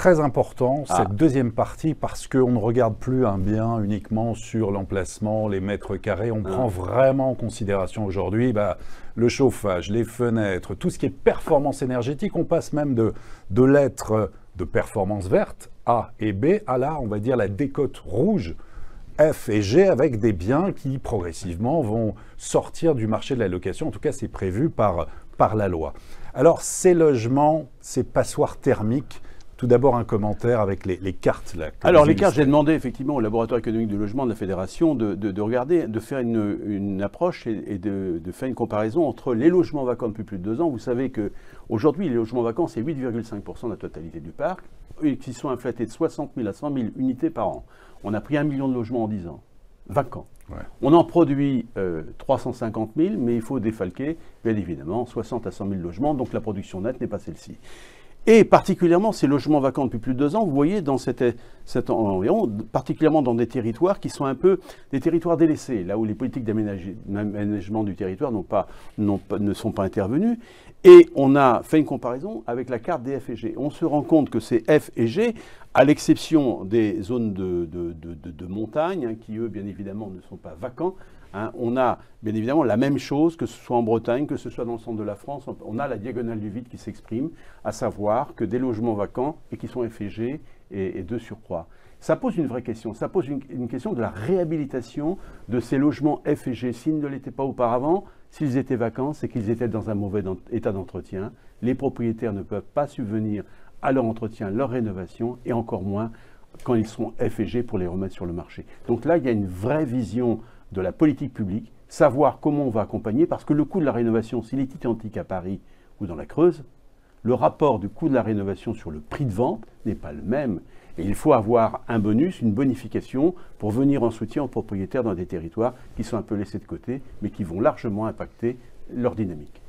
très important, cette deuxième partie, parce qu'on ne regarde plus un bien uniquement sur l'emplacement, les mètres carrés. On prend vraiment en considération aujourd'hui le chauffage, les fenêtres, tout ce qui est performance énergétique. On passe même de lettres de performance verte, A et B, à là, on va dire, la décote rouge, F et G, avec des biens qui progressivement vont sortir du marché de la location. En tout cas, c'est prévu par la loi. Alors, ces logements, ces passoires thermiques, tout d'abord un commentaire avec les cartes. Là, alors, les cartes, j'ai demandé effectivement au laboratoire économique du logement de la Fédération de regarder, de faire une approche et de faire une comparaison entre les logements vacants depuis plus de 2 ans. Vous savez qu'aujourd'hui, les logements vacants, c'est 8,5% de la totalité du parc, qui sont inflatés de 60 000 à 100 000 unités par an. On a pris 1 million de logements en 10 ans, vacants. Ouais. On en produit 350 000, mais il faut défalquer, bien évidemment, 60 à 100 000 logements, donc la production nette n'est pas celle-ci. Et particulièrement ces logements vacants depuis plus de 2 ans, vous voyez dans cet environ, particulièrement dans des territoires qui sont un peu des territoires délaissés, là où les politiques d'aménagement du territoire ne sont pas intervenues. Et on a fait une comparaison avec la carte des F et G. On se rend compte que ces F et G, à l'exception des zones de montagne, hein, qui eux, bien évidemment, ne sont pas vacants, hein, on a bien évidemment la même chose, que ce soit en Bretagne, que ce soit dans le centre de la France. On a la diagonale du vide qui s'exprime, à savoir que des logements vacants et qui sont F et G et de surcroît. Ça pose une vraie question. Ça pose une question de la réhabilitation de ces logements F et G. S'ils ne l'étaient pas auparavant, s'ils étaient vacants, c'est qu'ils étaient dans un mauvais état d'entretien. Les propriétaires ne peuvent pas subvenir à leur entretien, leur rénovation, et encore moins quand ils sont F et G pour les remettre sur le marché. Donc là, il y a une vraie vision de la politique publique, savoir comment on va accompagner, parce que le coût de la rénovation, s'il est identique à Paris ou dans la Creuse, le rapport du coût de la rénovation sur le prix de vente n'est pas le même. Et il faut avoir un bonus, une bonification pour venir en soutien aux propriétaires dans des territoires qui sont un peu laissés de côté, mais qui vont largement impacter leur dynamique.